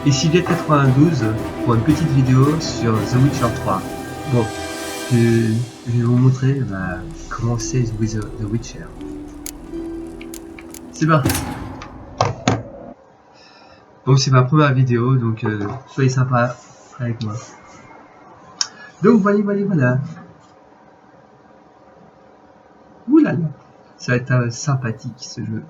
Ici Wicther92 pour une petite vidéo sur The Witcher 3. Bon, je vais vous montrer comment c'est The Witcher. C'est parti. Donc c'est ma première vidéo, donc soyez sympa avec moi. Donc voilà. Oulala, ça va être sympathique ce jeu.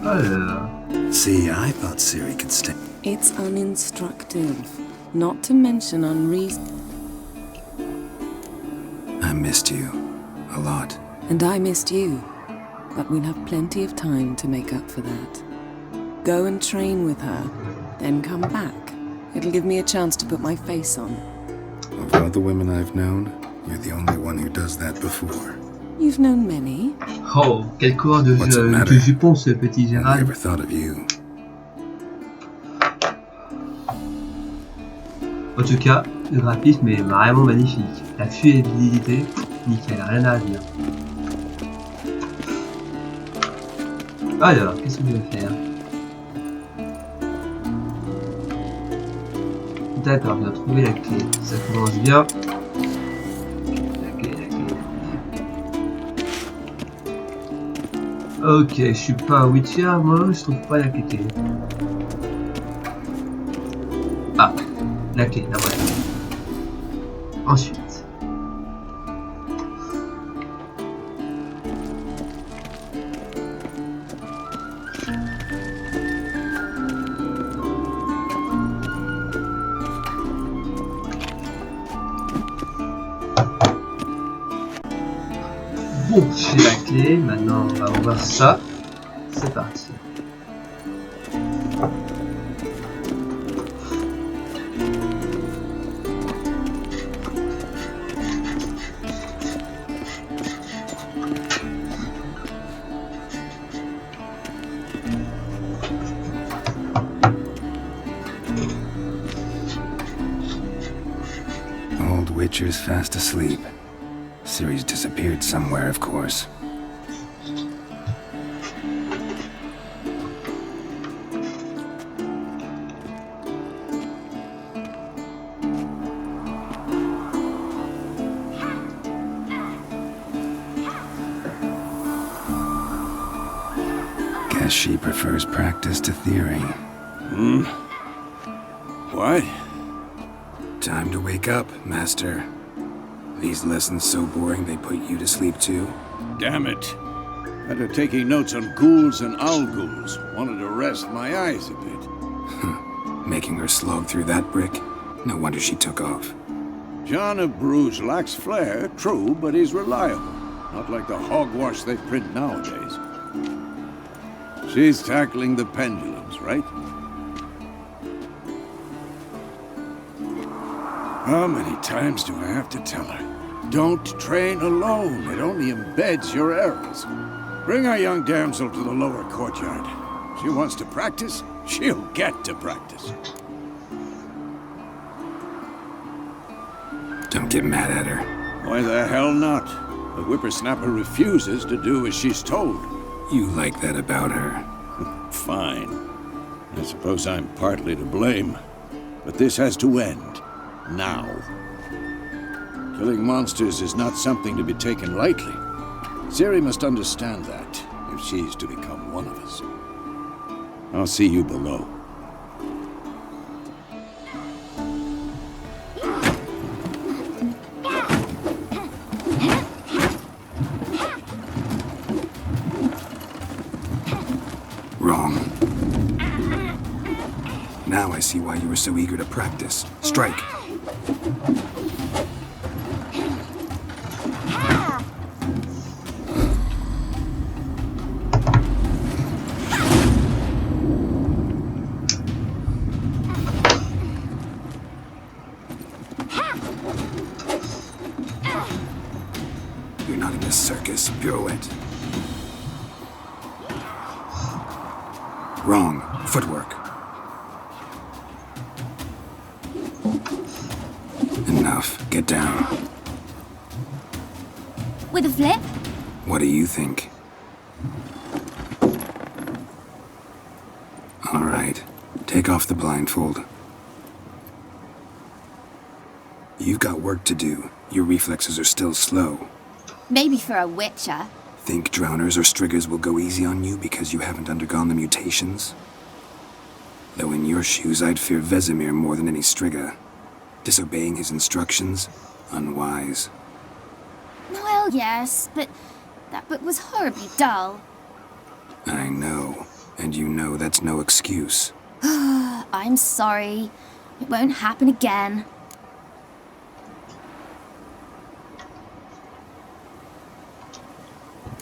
Alors. See, I thought Ciri could stay. It's uninstructive, not to mention unreasonable. I missed you a lot. And I missed you, but we'll have plenty of time to make up for that. Go and train with her, then come back. It'll give me a chance to put my face on. Of all the women I've known, you're the only one who does that before. You've known many. Oh, quel coureur de jupon ce petit I Gérald. never thought of you. En tout cas, le graphisme est vraiment magnifique. La fiabilité, nickel, rien à dire. Alors, qu'est-ce que je vais faire? D'accord, on a trouvé la clé. Ça commence bien. La clé. Ok, je suis pas un Witcher, moi, je trouve pas la clé. Ah, la clé, la voilà. Ensuite. Bon, j'ai la clé, maintenant on va ouvrir ça. C'est parti. Old Witcher's fast asleep. Ciri's disappeared somewhere, of course. Guess she prefers practice to theory. What? Time to wake up, Master. These lessons so boring they put you to sleep too? Damn it. After taking notes on ghouls and owl ghouls, wanted to rest my eyes a bit. Making her slog through that brick? No wonder she took off. John of Bruges lacks flair, true, but he's reliable. Not like the hogwash they print nowadays. She's tackling the pendulums, right? How many times do I have to tell her? Don't train alone. It only embeds your errors. Bring our young damsel to the lower courtyard. She wants to practice, she'll get to practice. Don't get mad at her. Why the hell not? The whippersnapper refuses to do as she's told. You like that about her. Fine. I suppose I'm partly to blame. But this has to end. Now. Killing monsters is not something to be taken lightly. Ciri must understand that, if she's to become one of us. I'll see you below. Wrong. Now I see why you were so eager to practice. Strike. You're not in a circus, pirouette. Wrong. Footwork. Enough. Get down. With a flip? What do you think? All right, take off the blindfold. You've got work to do. Your reflexes are still slow. Maybe for a witcher. Think drowners or striggers will go easy on you because you haven't undergone the mutations? Though in your shoes, I'd fear Vesemir more than any strigger. Disobeying his instructions? Unwise. Well, yes, but that book was horribly dull. I know. And you know that's no excuse. I'm sorry. It won't happen again.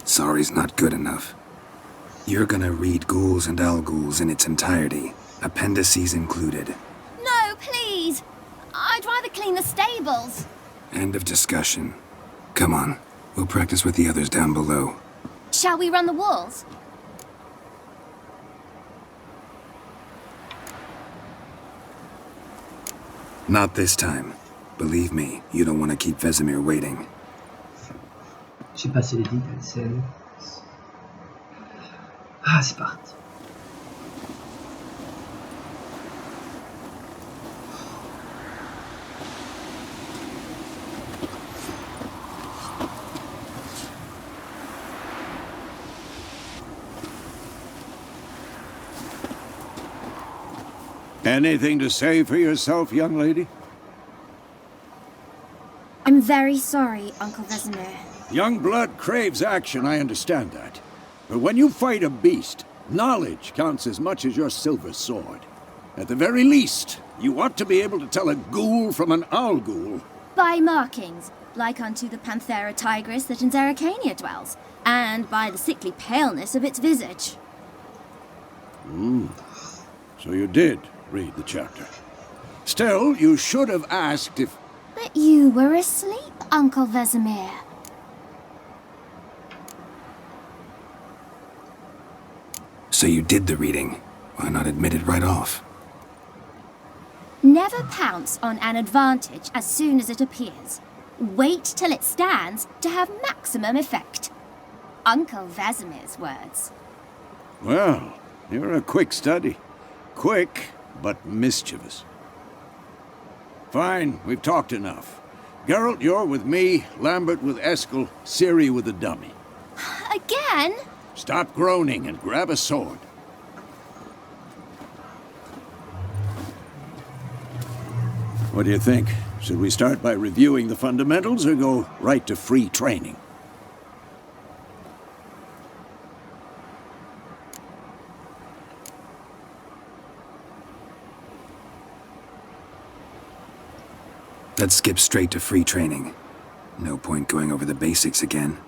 Sorry's not good enough. You're gonna read Ghouls and Al-Ghouls in its entirety, appendices included. No, please! I'd rather clean the stables. End of discussion. Come on, we'll practice with the others down below. Shall we run the walls? Not this time. Believe me, you don't want to keep Vesemir waiting. J'ai passé les vides, c'est... Ah, c'est parti. Anything to say for yourself, young lady? I'm very sorry, Uncle Vesemir. Young blood craves action, I understand that. But when you fight a beast, knowledge counts as much as your silver sword. At the very least, you ought to be able to tell a ghoul from an owl-ghoul. By markings, like unto the Panthera tigris that in Zeracania dwells, and by the sickly paleness of its visage. So you did read the chapter. Still, you should have asked if... But you were asleep, Uncle Vesemir. So you did the reading. Why not admit it right off? Never pounce on an advantage as soon as it appears. Wait till it stands to have maximum effect. Uncle Vesemir's words. Well, you're a quick study. Quick, but mischievous. Fine, we've talked enough. Geralt, you're with me, Lambert with Eskel, Ciri with the dummy. Again? Stop groaning and grab a sword. What do you think? Should we start by reviewing the fundamentals or go right to free training? Let's skip straight to free training. No point going over the basics again.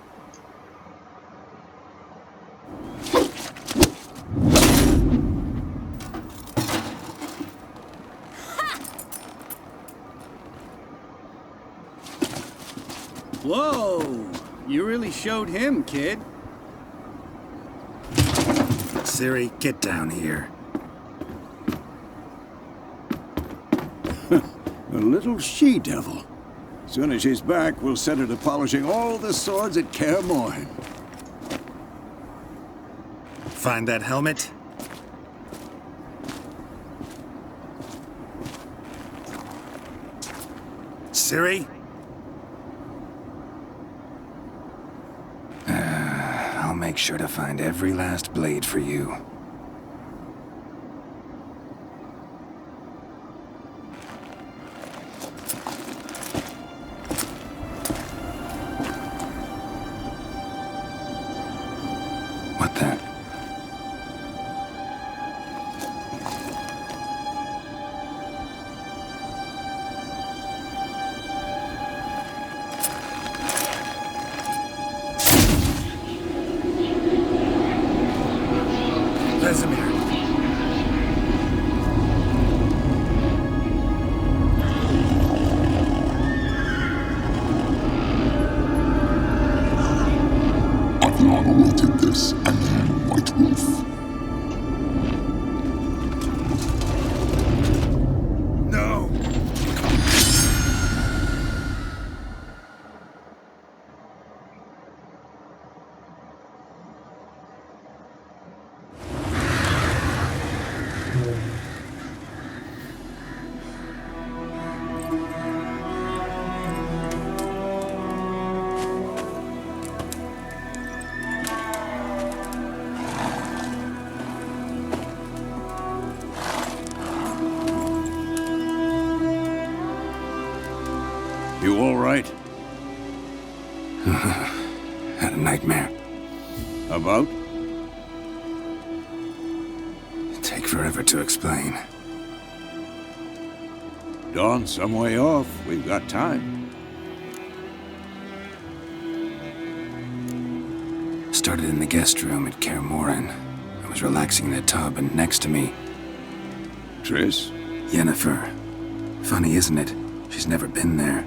Whoa! You really showed him, kid. Ciri, get down here. A little she-devil. Soon as she's back, we'll set her to polishing all the swords at Kaer Morhen. Find that helmet? Ciri? I'll make sure to find every last blade for you. What the? Vesemir. I've long awaited this, and you, White Wolf. No! Had a nightmare. About? Take forever to explain. Dawn's some way off. We've got time. Started in the guest room at Kaer Morhen. I was relaxing in a tub, and next to me, Triss? Yennefer. Funny, isn't it? She's never been there.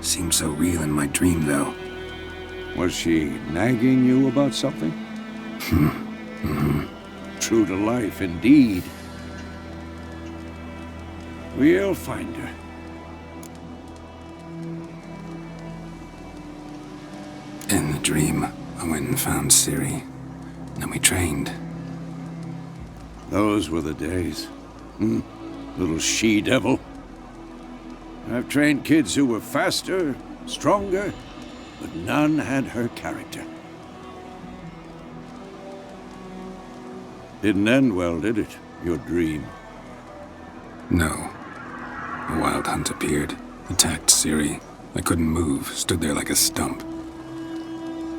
Seemed so real in my dream, though. Was she nagging you about something? True to life, indeed. We'll find her. In the dream, I went and found Ciri. Then we trained. Those were the days. Little she-devil. I've trained kids who were faster, stronger, but none had her character. Didn't end well, did it? Your dream? No. A wild hunt appeared, attacked Ciri. I couldn't move, stood there like a stump.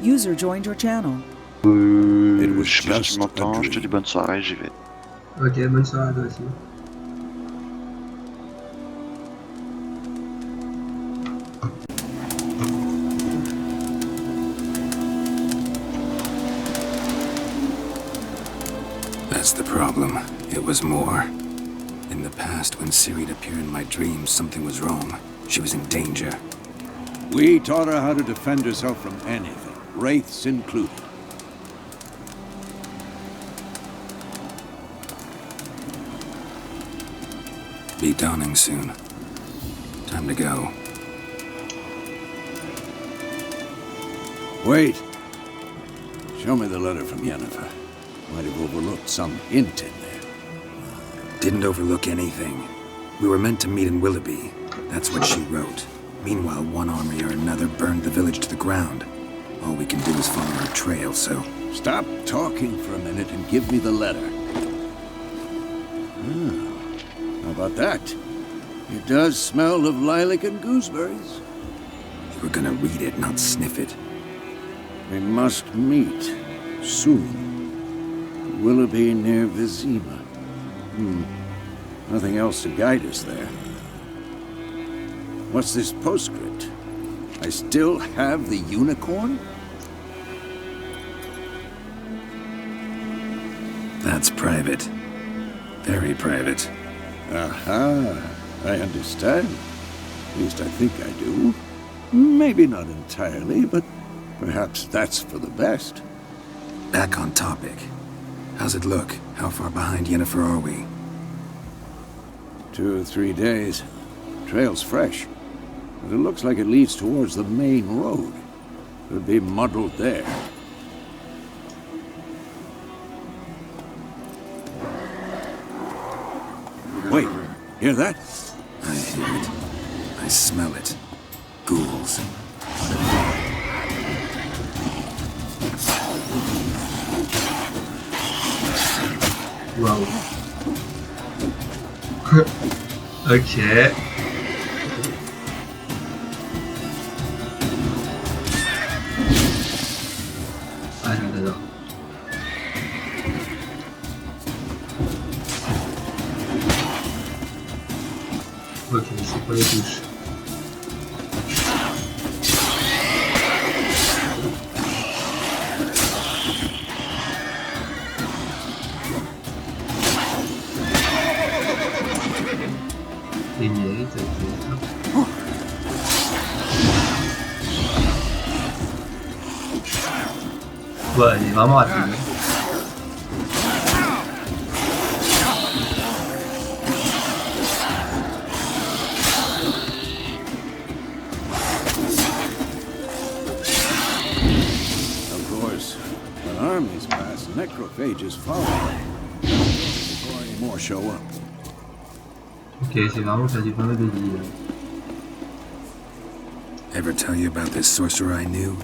User joined your channel. It was Je sais pas si just tu m'entends, a je te dis dream. bonne soirée, j'y vais. Ok, bonne soirée à toi aussi. That's the problem. It was more. In the past, when Ciri'd appear in my dreams, something was wrong. She was in danger. We taught her how to defend herself from anything, wraiths included. Be dawning soon. Time to go. Wait. Show me the letter from Yennefer. Might have overlooked some hint in there. Didn't overlook anything. We were meant to meet in Willoughby. That's what she wrote. Meanwhile, one army or another burned the village to the ground. All we can do is follow her trail, so... Stop talking for a minute and give me the letter. How about that? It does smell of lilac and gooseberries. You were gonna read it, not sniff it. We must meet. Soon. Willoughby near Vizima. Nothing else to guide us there. What's this postscript? I still have the unicorn? That's private. Very private. Aha, I understand. At least I think I do. Maybe not entirely, but perhaps that's for the best. Back on topic. How's it look? How far behind Yennefer are we? 2 or 3 days. Trail's fresh, but it looks like it leads towards the main road. Could be muddled there. Wait, hear that? I hear it. I smell it. Ghouls. Waouh. Ok. Ah, j'adore. Ok, c'est pas les touches. Les mérites, ok. Ouais, elle est vraiment rapide. Of course, when armies pass, necrophages follow. Before any more show up. Ok, j'ai vraiment perdu pas mal de vie là. Ever tell you about this sorcerer I knew?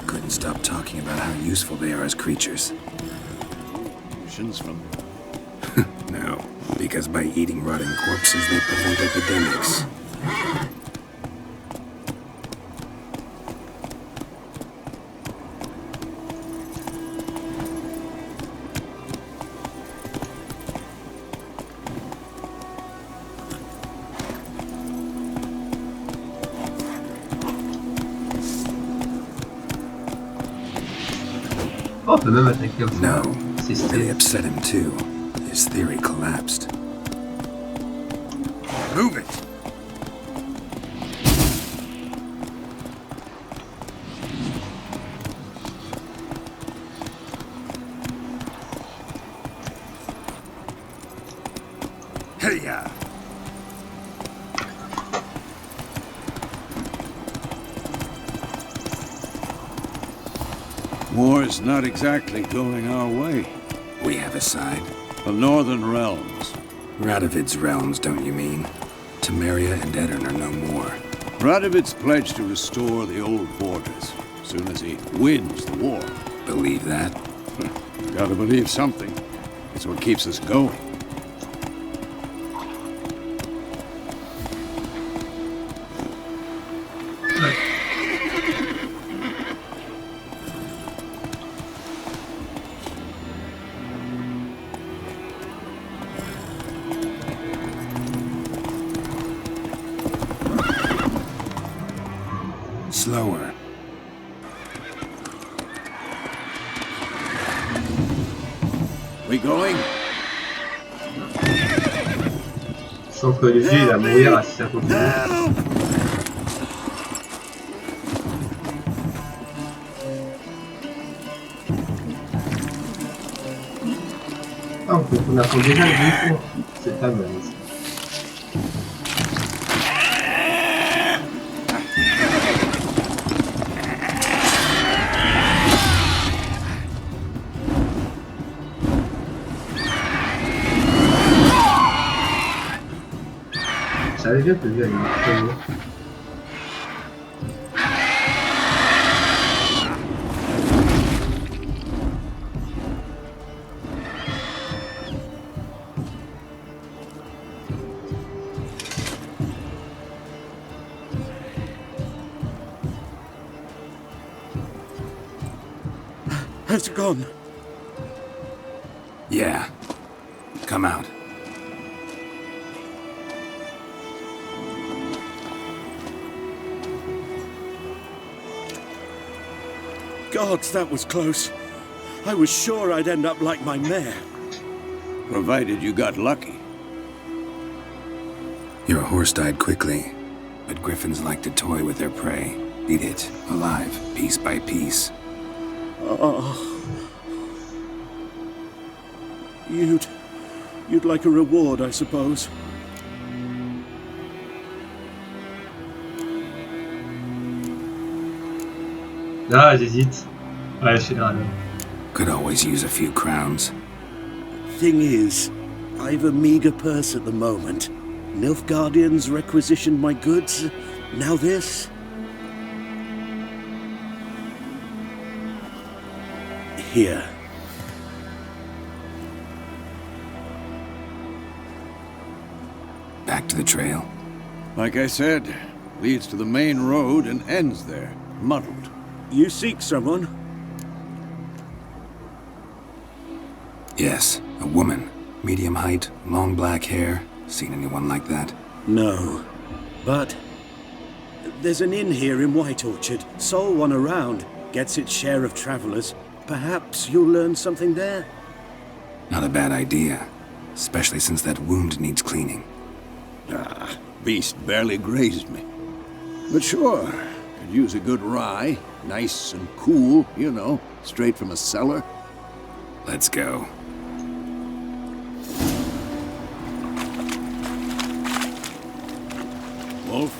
Couldn't stop talking about how useful they are as creatures. Potions from... No, because by eating rotting corpses, they prevent epidemics. Oh, on peut même attaquer au fond. No, C'est really stylé. upset him too. His theory collapsed. Move it! Hey-ya! War's not exactly going our way. We have a side. The Northern Realms. Radovid's realms, don't you mean? Temeria and Edirn are no more. Radovid's pledged to restore the old borders, as soon as he wins the war. Believe that? Gotta believe something. It's what keeps us going. Slower. We going? Sans que le vieux il va mourir si ça continue. Ah, on apprend déjà le vieux. C'est pas mal. Je savais bien que le vieux allait me faire. Has it gone? Yeah. Come out. Gods, that was close. I was sure I'd end up like my mare. Provided you got lucky. Your horse died quickly, but griffins like to toy with their prey. Eat it, alive, piece by piece. Oh. You'd like a reward, I suppose. Ah, j'hésite. Ouais, je suis là. Could always use a few crowns. Thing is, I've a meager purse at the moment. Nilfgaardians requisitioned my goods. Now this. Here. Back to the trail. Like I said, leads to the main road and ends there, muddled. You seek someone? Yes, a woman. Medium height, long black hair. Seen anyone like that? No. But there's an inn here in White Orchard. Sole one around. Gets its share of travelers. Perhaps you'll learn something there? Not a bad idea. Especially since that wound needs cleaning. Ah, beast barely grazed me. But sure, could use a good rye. Nice and cool, you know, straight from a cellar. Let's go. Wolf?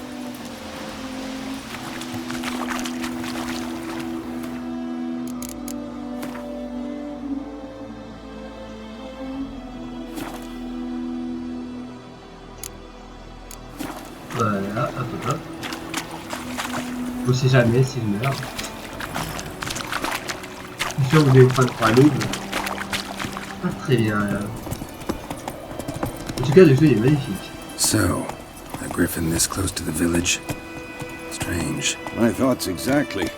Voilà, hop hop. On sait jamais s'il meurt. Je suis sûr que vous allez me prendre pour un noob. Pas très bien là. En tout cas, le jeu est magnifique. So, a griffin this close to the village? Strange. My thoughts exactly.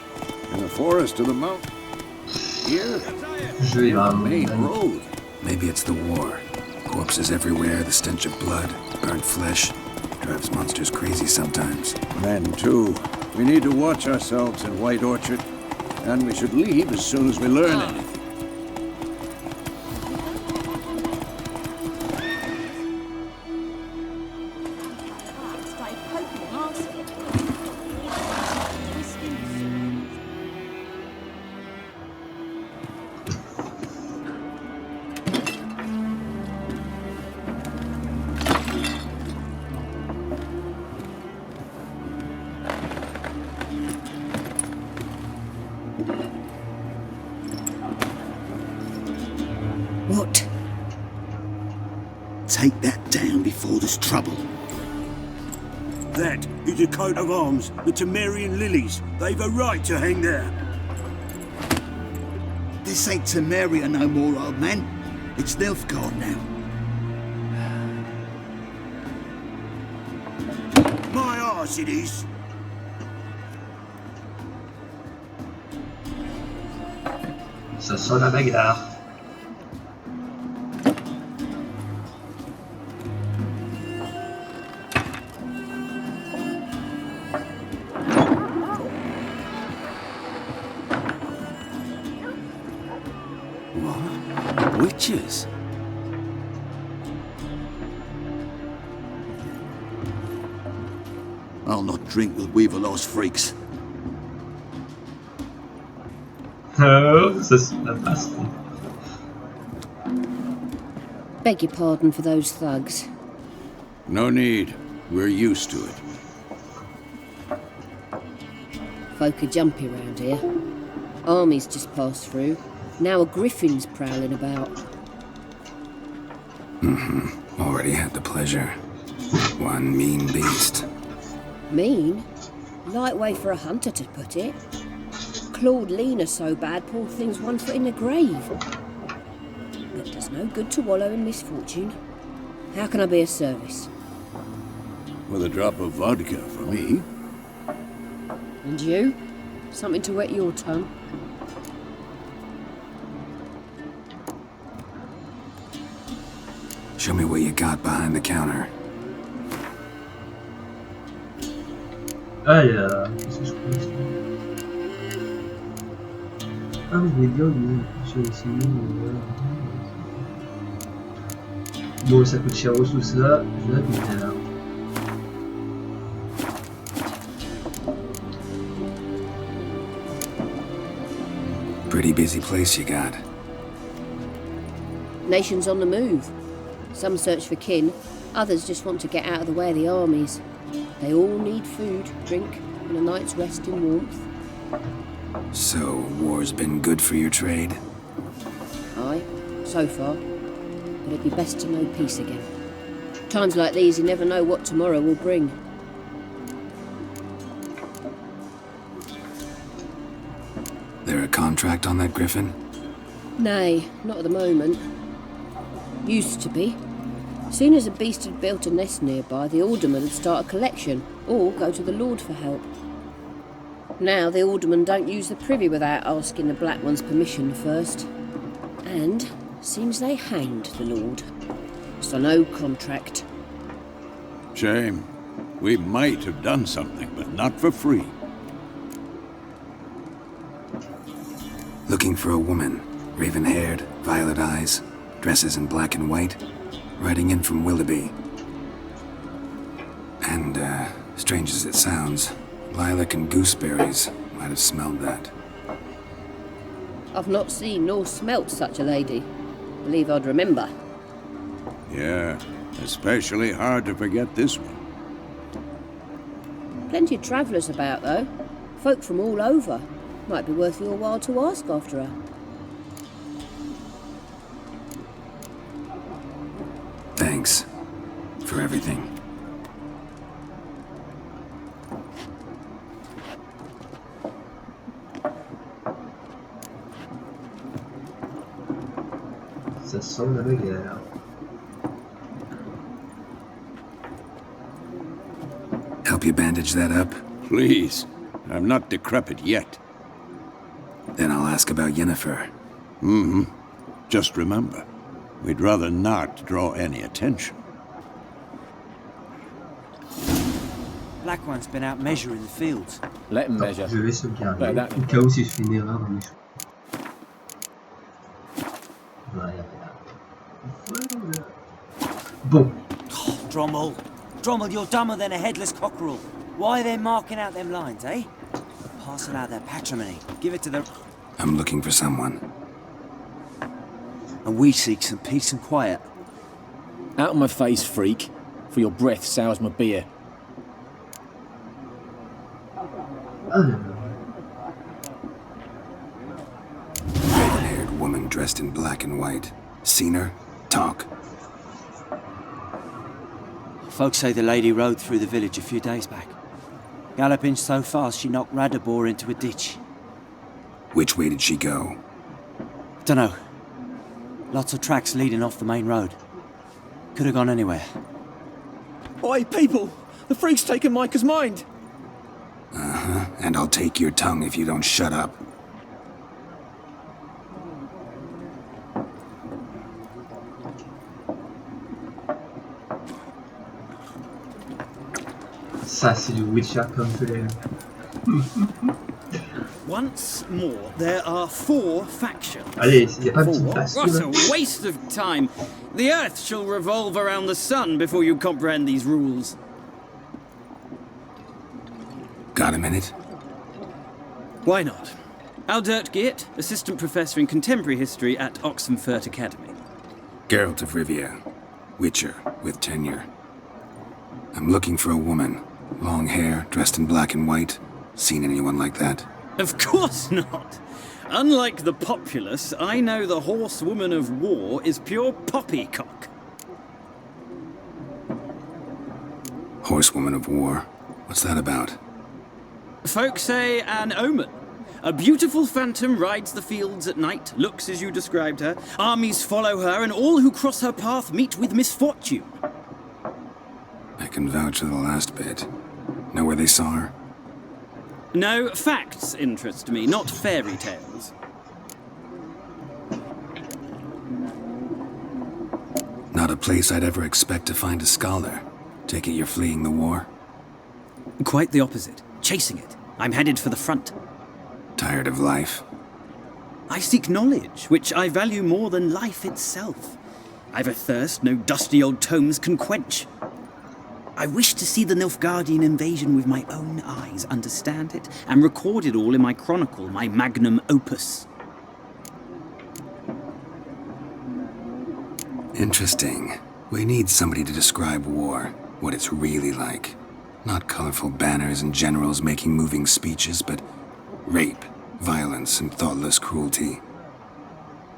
In the forest of the mountain. Here, Le jeu est vraiment main magnifique. road. Maybe it's the war. Corpses everywhere, the stench of blood, burnt flesh. Drives monsters crazy sometimes. Men, too. We need to watch ourselves in White Orchard. And we should leave as soon as we learn anything. What? Take that down before there's trouble. That is a coat of arms, the Temerian lilies. They've a right to hang there. This ain't Temeria no more, old man. It's Nilfgaard now. My arse it is. Ça sent la bagarre. What? Witches? I'll not drink with Weaverlaw's freaks. Oh, ça se passe. Beg your pardon for those thugs. No need. We're used to it. Folk are jumpy round here. Armies just passed through. Now a griffin's prowling about. Already had the pleasure. One mean beast. Mean? Light way for a hunter to put it. Clawed Lena so bad, poor thing's 1 foot in the grave. But does no good to wallow in misfortune. How can I be of service? With a drop of vodka for me. And you? Something to wet your tongue? Show me what you got behind the counter. Ah, il y a... Qu'est-ce que je connais ça? Ah, mais je vais dire, je vais essayer, voilà. Bon, ça coûte cher aussi, cela. Je vais la là. Pretty busy place you got. Nations on the move. Some search for kin, others just want to get out of the way of the armies. They all need food, drink, and a night's rest in warmth. So, war's been good for your trade? Aye, so far. But it'd be best to know peace again. Times like these, you never know what tomorrow will bring. There a contract on that griffin? Nay, not at the moment. Used to be. Soon as a beast had built a nest nearby, the alderman would start a collection, or go to the Lord for help. Now the aldermen don't use the privy without asking the Black One's permission first. And seems they hanged the Lord. So no contract. Shame. We might have done something, but not for free. Looking for a woman. Raven-haired, violet eyes, dresses in black and white. Riding in from Willoughby. And, strange as it sounds, lilac and gooseberries might have smelled that. I've not seen nor smelt such a lady. Believe I'd remember. Yeah, especially hard to forget this one. Plenty of travellers about, though. Folk from all over. Might be worth your while to ask after her. Thanks for everything. Ça sent la bagarre. Help you bandage that up? Please, I'm not decrepit yet. Then I'll ask about Yennefer. Just remember, we'd rather not draw any attention. Black One's been out measuring the fields. Let him measure. Je vais sauvegarder, That- au cas où si je fais une erreur dans mes choix. Voilà. Bon, Drommel, you're dumber than a headless cockerel. Why are they marking out them lines, eh? Passing out their patrimony. Give it to the... I'm looking for someone. And we seek some peace and quiet. Out of my face, freak. For your breath sours my beer. woman dressed in black and white. Seen her? Talk. Folks say the lady rode through the village a few days back. Galloping so fast she knocked Radabor into a ditch. Which way did she go? Dunno. Lots of tracks leading off the main road. Could have gone anywhere. Oi, people! The freak's taken Micah's mind! Uh-huh. And I'll take your tongue if you don't shut up. Ça, c'est du Witcher comme je l'aime. Once more, there are 4 factions. Allez, y a pas de petite passe. What a waste of time! The Earth shall revolve around the sun before you comprehend these rules. Got a minute? Why not? Aldert Geert, Assistant Professor in Contemporary History at Oxenfurt Academy. Geralt of Rivia. Witcher, with tenure. I'm looking for a woman. Long hair, dressed in black and white. Seen anyone like that? Of course not! Unlike the populace, I know the horsewoman of war is pure poppycock. Horsewoman of war? What's that about? Folk say an omen. A beautiful phantom rides the fields at night, looks as you described her. Armies follow her, and all who cross her path meet with misfortune. I can vouch for the last bit. Know where they saw her? No, facts interest me, not fairy tales. Not a place I'd ever expect to find a scholar. Take it you're fleeing the war? Quite the opposite. Chasing it. I'm headed for the front. Tired of life? I seek knowledge, which I value more than life itself. I've a thirst no dusty old tomes can quench. I wish to see the Nilfgaardian invasion with my own eyes, understand it, and record it all in my chronicle, my magnum opus. Interesting. We need somebody to describe war, what it's really like. Not colorful banners and generals making moving speeches, but rape, violence, and thoughtless cruelty.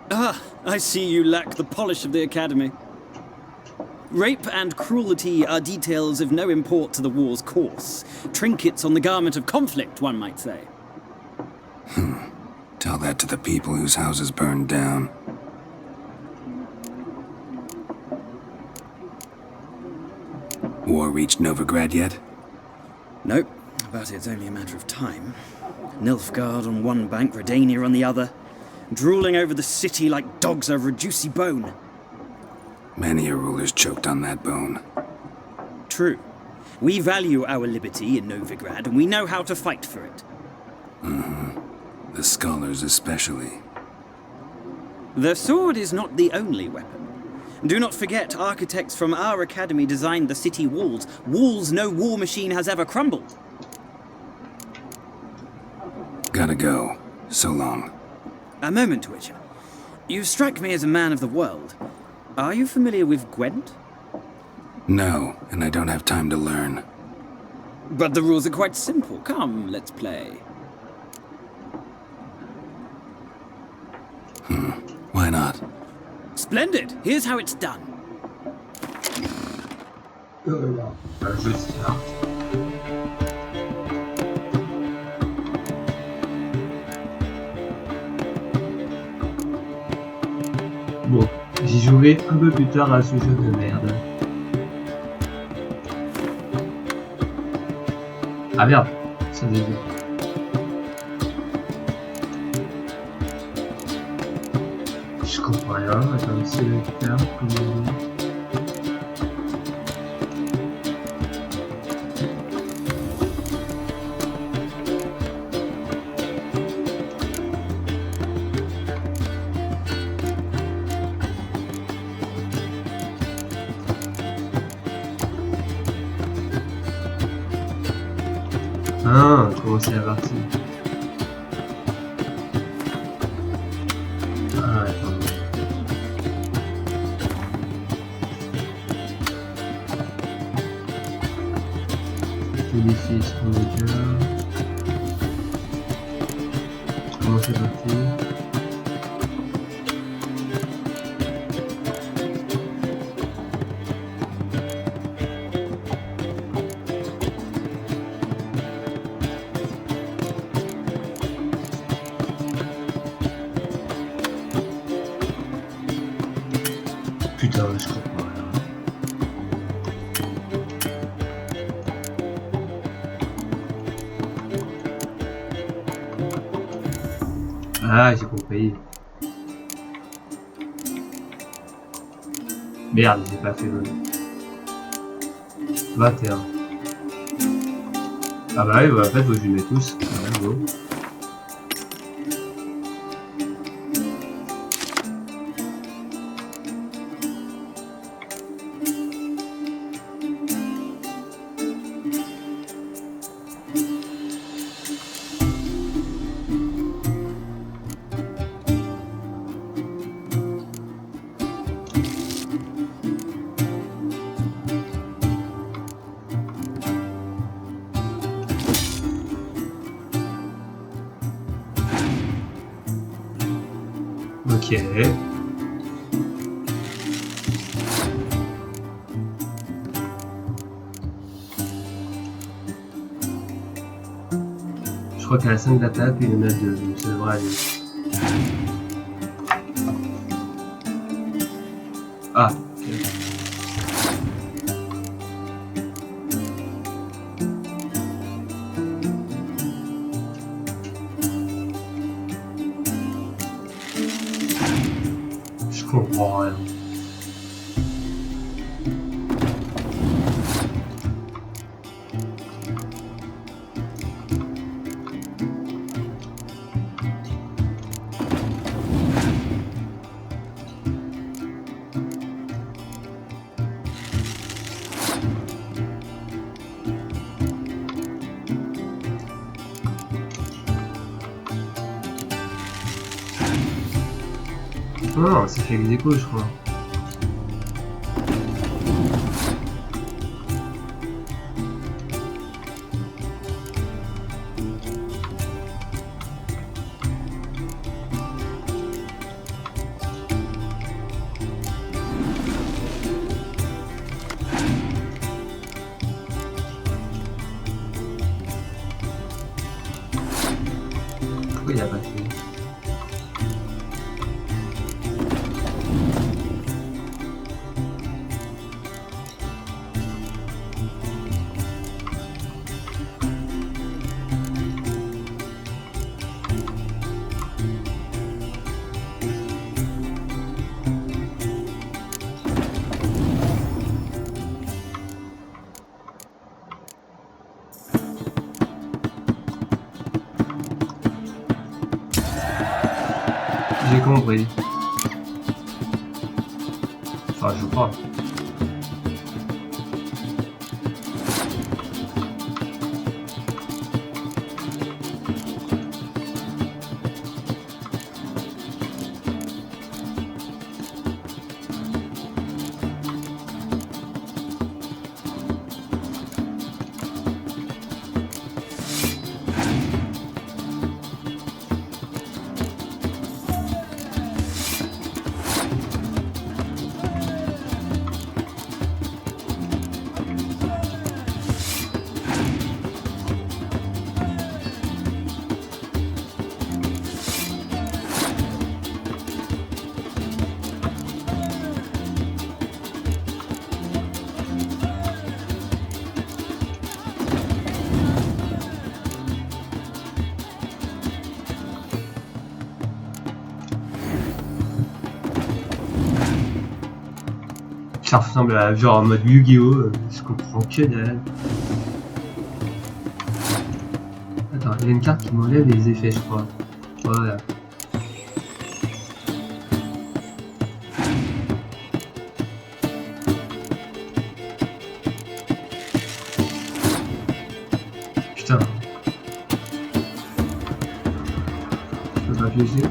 Ah, I see you lack the polish of the Academy. Rape and cruelty are details of no import to the war's course. Trinkets on the garment of conflict, one might say. Tell that to the people whose houses burned down. War reached Novigrad yet? Nope, but it's only a matter of time. Nilfgaard on one bank, Redania on the other, drooling over the city like dogs over a juicy bone. Many a ruler's choked on that bone. True. We value our liberty in Novigrad, and we know how to fight for it. The scholars especially. The sword is not the only weapon. Do not forget, architects from our academy designed the city walls. Walls no war machine has ever crumbled. Gotta go. So long. A moment, Witcher. You strike me as a man of the world. Are you familiar with Gwent? No, and I don't have time to learn. But the rules are quite simple. Come, let's play. Why not? Splendid. Here's how it's done. Bon, j'y jouerai un peu plus tard à ce jeu de merde. Ah merde, ça dévie. Je comprends rien, attends, c'est le faire, comment... Ah, comment c'est la partie? Ah, attends. Modifier ce manager. Comment c'est parti? Putain, je comprends rien. Ah, j'ai compris. Merde, j'ai pas fait le 21. Ah bah oui, bah, en fait, vous les tous. Ouais, go. Ok. Je crois qu'à la 5 de la table, il y en a 2, donc ça devrait aller. Ah, ok. Je comprends rien. Non, ça fait ex aequo, je crois. Pourquoi il a pas fait? J'ai compris. Enfin, je crois. Ça ressemble à genre en mode Yu-Gi-Oh! Je comprends que dalle. Attends, il y a une carte qui m'enlève les effets, je crois. Voilà. Putain. Je peux pas piéger.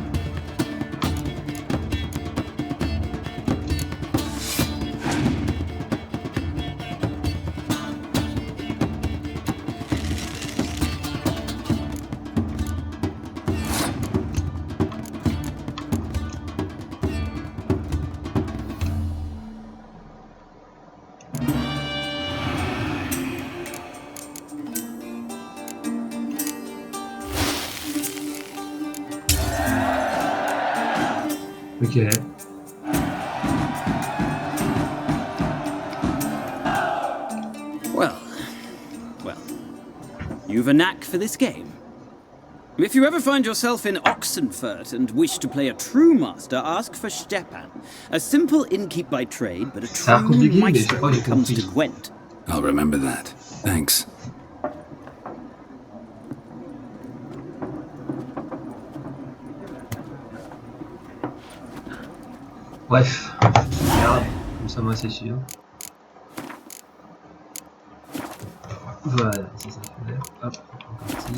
Ok. You've a knack for this game. If you ever find yourself in Oxenfurt and wish to play a true master, ask for Stepan. A simple innkeep by trade, but a true maestro when it comes to Gwent. I'll remember that. Thanks. Bref, regarde, comme ça moi c'est sûr. Voilà, c'est ça fait. Hop, on est parti.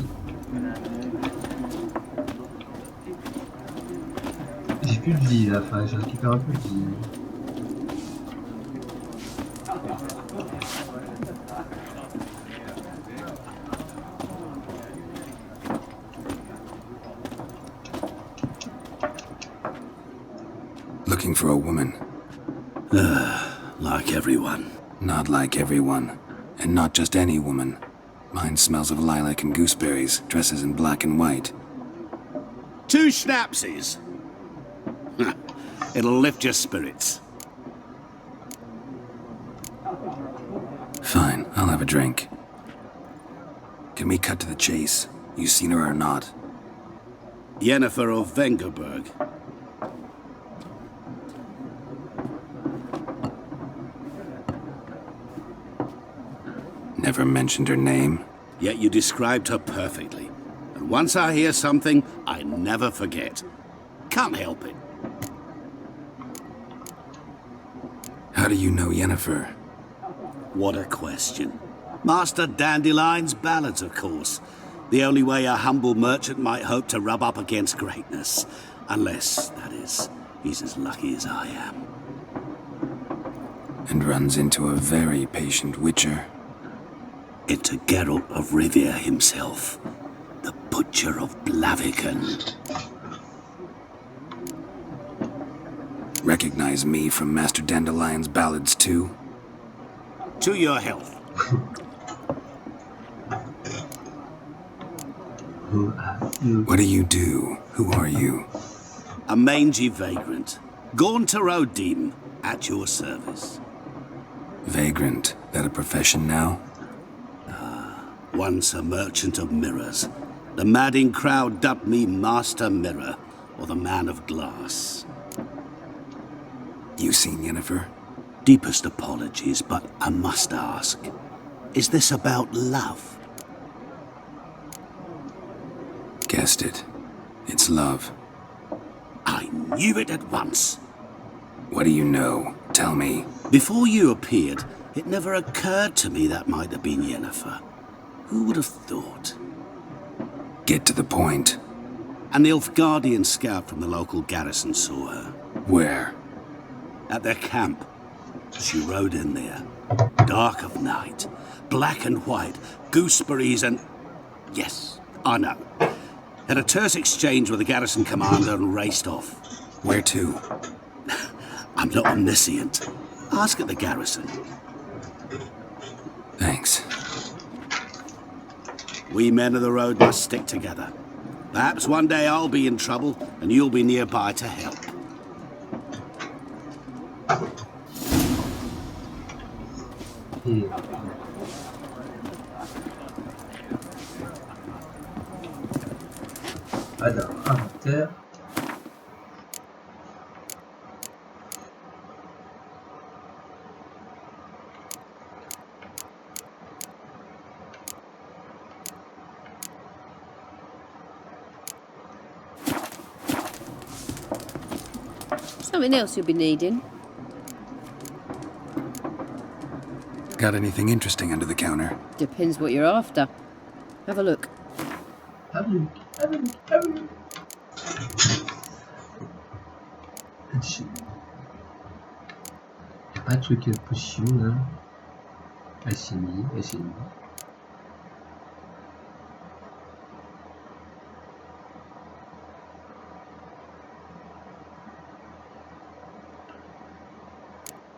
J'ai plus de vie là, enfin je récupère un peu de vie. Looking for a woman. Like everyone. Not like everyone. And not just any woman. Mine smells of lilac and gooseberries, dresses in black and white. 2 schnapsies. It'll lift your spirits. Fine, I'll have a drink. Can we cut to the chase? You seen her or not? Yennefer of Vengerberg. Never mentioned her name? Yet you described her perfectly. And once I hear something, I never forget. Can't help it. How do you know Yennefer? What a question. Master Dandelion's ballads, of course. The only way a humble merchant might hope to rub up against greatness. Unless, that is, he's as lucky as I am. And runs into a very patient witcher. Into Geralt of Rivia himself. The Butcher of Blaviken. Recognize me from Master Dandelion's ballads too? To your health. What do you do? Who are you? A mangy vagrant. Gone to Rodim, at your service. Vagrant? That a profession now? Once a merchant of mirrors. The madding crowd dubbed me Master Mirror, or the Man of Glass. You seen Yennefer? Deepest apologies, but I must ask. Is this about love? Guessed it. It's love. I knew it at once. What do you know? Tell me. Before you appeared, it never occurred to me that might have been Yennefer. Who would have thought? Get to the point. An Nilfgaardian scout from the local garrison saw her. Where? At their camp. She rode in there. Dark of night. Black and white. Gooseberries and... Yes, I know. Had a terse exchange with the garrison commander and raced off. Where to? I'm not omniscient. Ask at the garrison. Thanks. We men of the road must stick together. Perhaps one day I'll be in trouble and you'll be nearby to help. Alors, inventaire. Something else you'll be needing. Got anything interesting under the counter? Depends what you're after. Have a look. Have a look. Have a look. Have a look. Y'a pas de truc potion là. Alchimie, alchimie.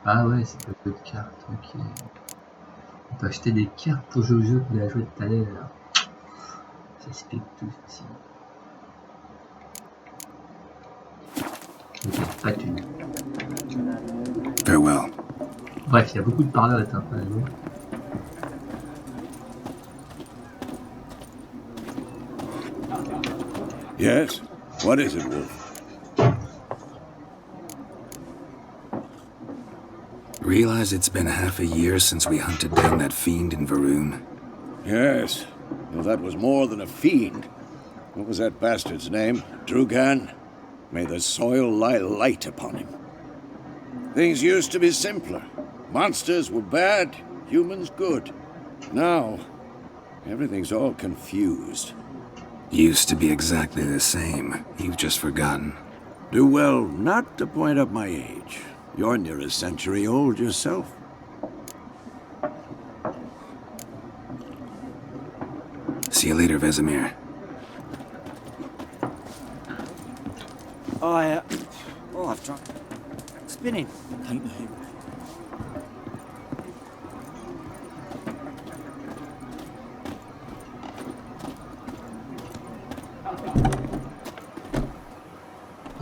Ah ouais, c'est pas de cartes, ok. On peut acheter des cartes pour jouer au jeu qu'on a joué tout à l'heure. Ça explique tout aussi. Ok, pas de thune. Farewell. Bref, il y a beaucoup de parleurs à être un peu. Yes? What is it, Wolf? Realize it's been half a year since we hunted down that fiend in Varun? Yes. Well, that was more than a fiend. What was that bastard's name? Drugan? May the soil lie light upon him. Things used to be simpler. Monsters were bad, humans good. Now, everything's all confused. Used to be exactly the same. You've just forgotten. Do well not to point up my age. You're near a century old yourself. See you later, Vesemir. I've tried. Spinning. Take the hit.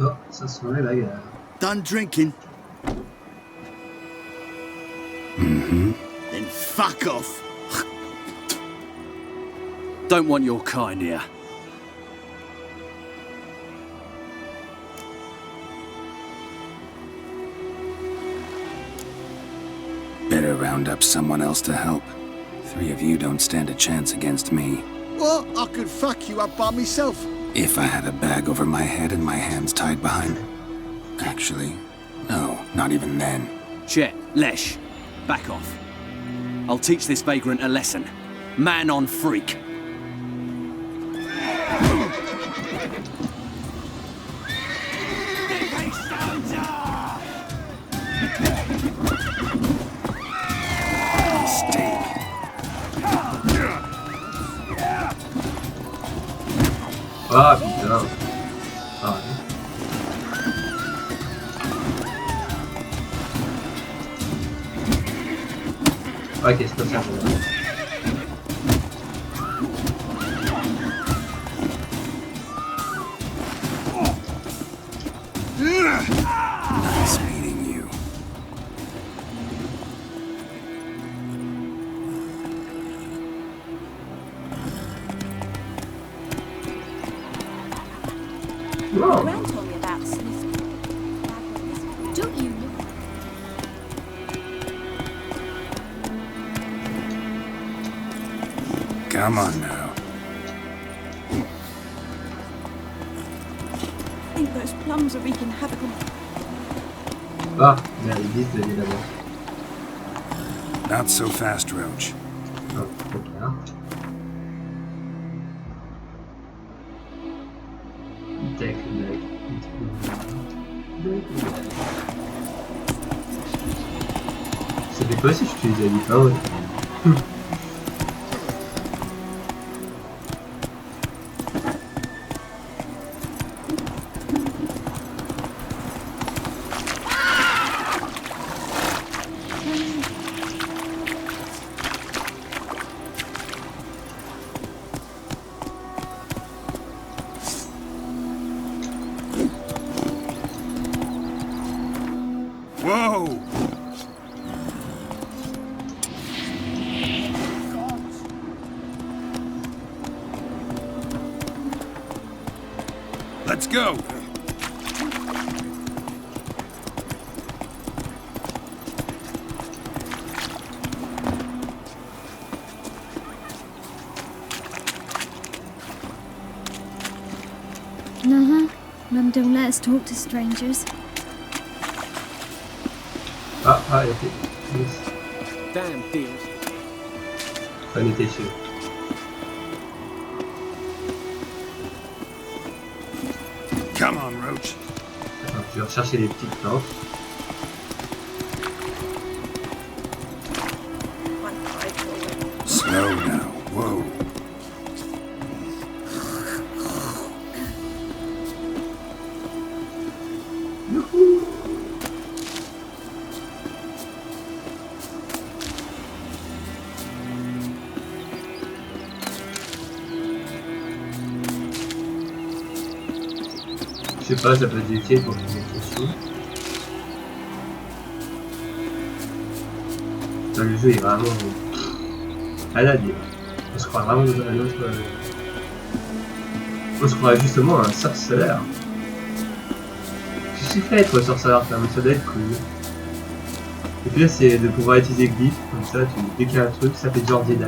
Oh, ça sonne la guerre. Done drinking? Mm-hmm. Then fuck off. Don't want your kind here. Better round up someone else to help. 3 of you don't stand a chance against me. Well, I could fuck you up by myself. If I had a bag over my head and my hands tied behind... Actually, no, not even then. Chet, Lesh, back off. I'll teach this vagrant a lesson. Man on freak. Ah putain. Ah, ouais. Ok, c'est pas ça. Nice meeting you. Whoa. Gran told me about sniffing. Don't you know? Come on now. I think those plums are wreaking havoc on... Ah, merde, ils disent de les d'abord. Not so fast, Roach. Oh, ok. Hein. Deck, deck. Ça fait quoi si je t'utilise la parole? Whoa! Let's go! Mum don't let us talk to strangers. Ah, elle était. Yes. Damn dear. Elle était sûre. Come on, Roach. Attends, je vais rechercher les petites plantes. Slow now. Whoa. Je sais pas, ça peut être utile pour finir quelque chose. Dans le jeu, il est vraiment à la dire. On se croit vraiment dans un autre. On se croirait justement un sorceleur. Je suis fait être sorceleur quand même, ça doit être cool. Et puis là c'est de pouvoir utiliser glyph, comme ça tu dès qu'il y a un truc, ça fait genre Jedi.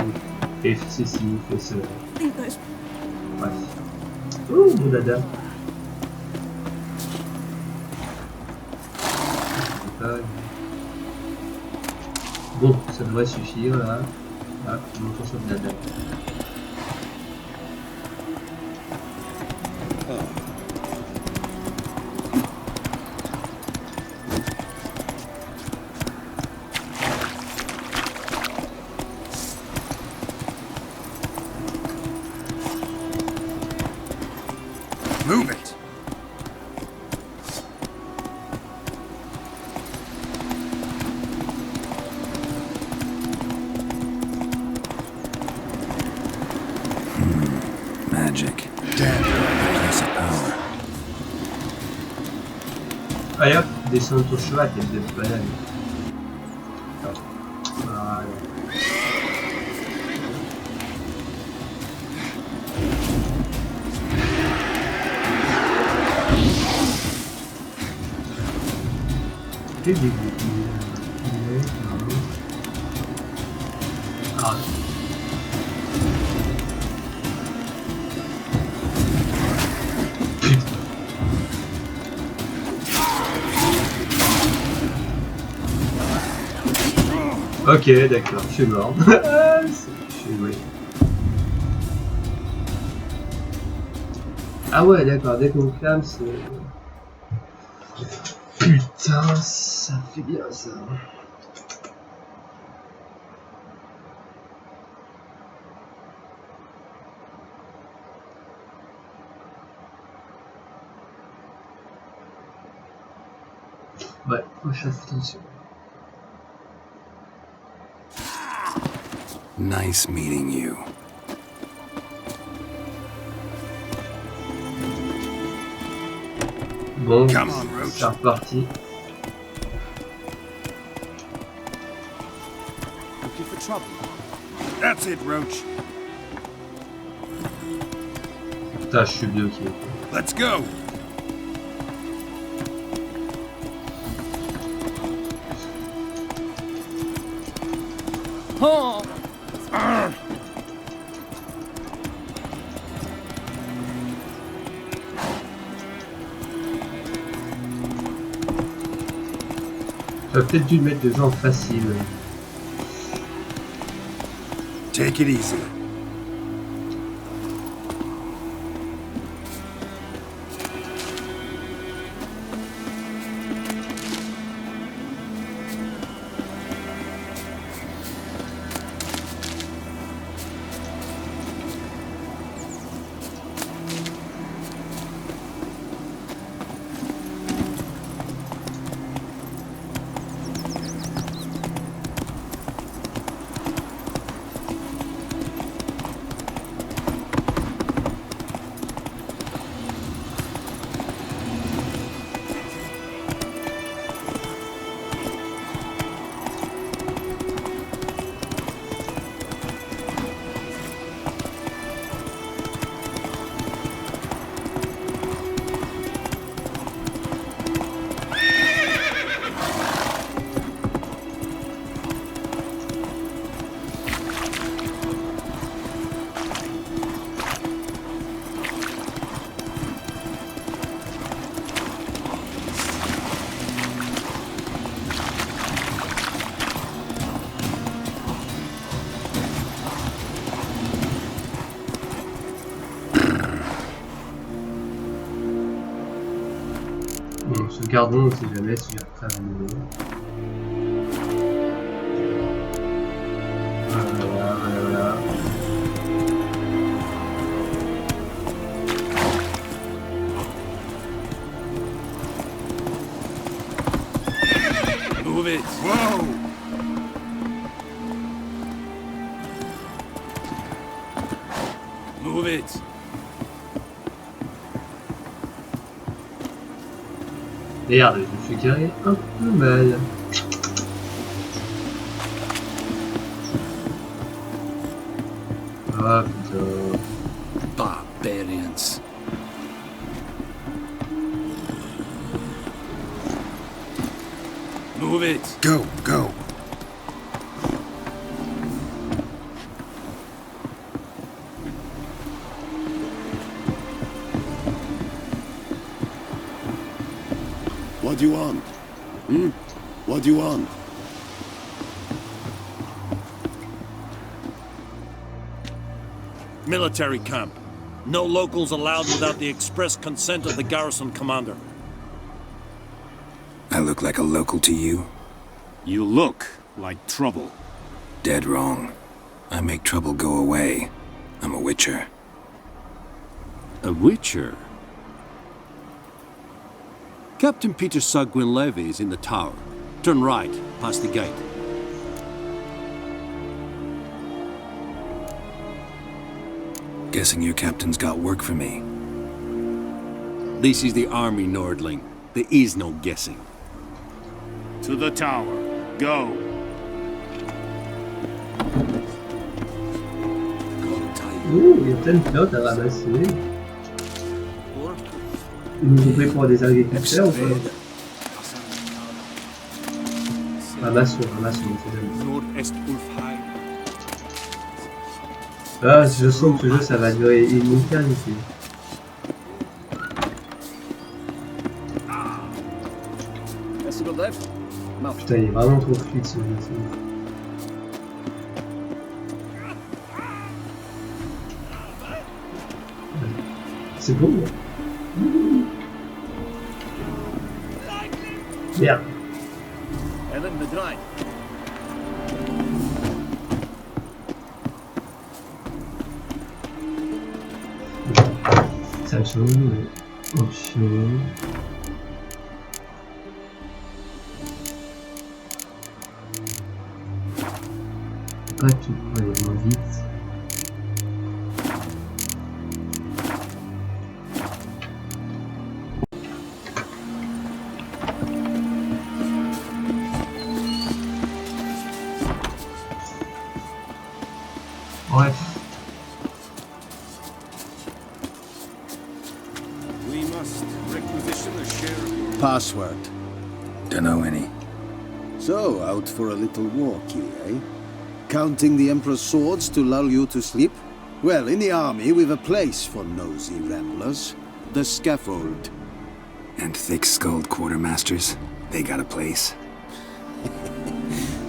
Et fais ceci, fais ce. Bref. Ouh mon dada. Bon, ça devrait suffire là. Là, on monte sur le dada. Move it! Magic. Damn, place of power. Allez hop, descends de ton cheval, tête de banane. Voilà. Quel début. Ah. Ok, d'accord, je suis mort. Je suis joué. Ah ouais, d'accord, dès qu'on clame, c'est... Putain, ça fait bien ça. Ouais, moi je fais attention. Nice meeting you. Bon, c'est reparti. Looking for trouble. That's it, Roach. Putain, je suis bloqué. Let's go. Oh! J'aurais peut-être dû mettre des gens faciles. Take it easy. Bon, sauvegardons, on sait jamais si j'ai retard à nouveau. Voilà. Move it. Whoa. Move it. Merde, je me suis garé un peu mal. Ah putain. Barbarians. Move it. Go, go. What do you want? What do you want? Military camp. No locals allowed without the express consent of the garrison commander. I look like a local to you? You look like trouble. Dead wrong. I make trouble go away. I'm a witcher. A witcher? Captain Peter Sagwin Levy is in the tower. Turn right, past the gate. Guessing your captain's got work for me. This is the army, Nordling. There is no guessing. To the tower. Go. Il y a plein de flottes à ramasser. Ils nous ont pris pour des agriculteurs ou pas? Ramassons, c'est bien. Ah, je sens que ce jeu ça va durer une éternité. Putain, il est vraiment trop fluide ce jeu. C'est beau. Merde. Ça change. Option. Pas tout pour aller moins vite. Bref. We must requisition a share. Password. Don't know any. So, out for a little walk here, eh? Counting the Emperor's swords to lull you to sleep? Well, in the army, we've a place for nosy ramblers. The scaffold. And thick-skulled quartermasters? They got a place.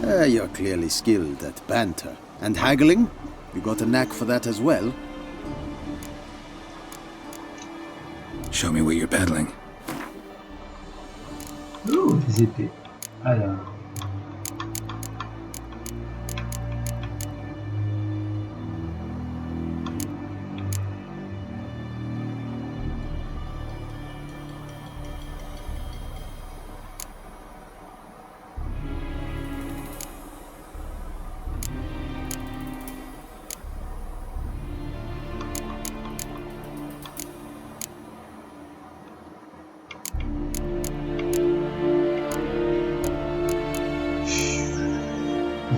You're clearly skilled at banter. And haggling? You got a knack for that as well? Show me what you're peddling. Oh, des épées. Alors.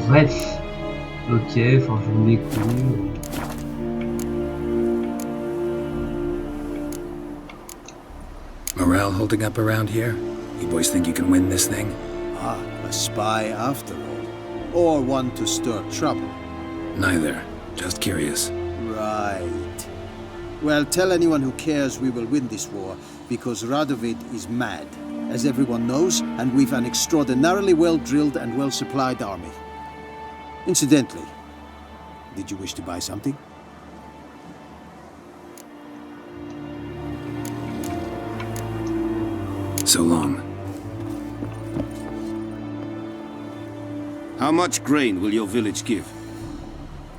Bref, ok, enfin je me découvre. Morale holding up around here? You boys think you can win this thing? Ah, a spy after all. Or one to stir trouble. Neither. Just curious. Right. Well, tell anyone who cares we will win this war, because Radovid is mad, as everyone knows, and we've an extraordinarily well-drilled and well-supplied army. Incidentally, did you wish to buy something? So long. How much grain will your village give?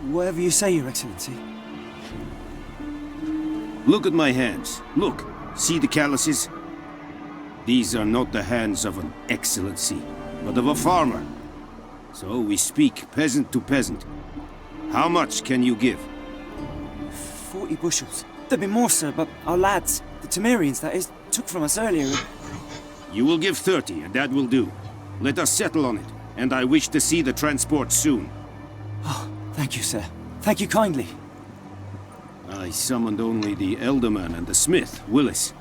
Whatever you say, Your Excellency. Look at my hands. Look. See the calluses? These are not the hands of an excellency, but of a farmer. So we speak peasant to peasant. How much can you give? 40 bushels. There'd be more, sir, but our lads, the Temerians, that is, took from us earlier. You will give 30, and that will do. Let us settle on it, and I wish to see the transport soon. Oh, thank you, sir. Thank you kindly. I summoned only the Elderman and the smith, Willis.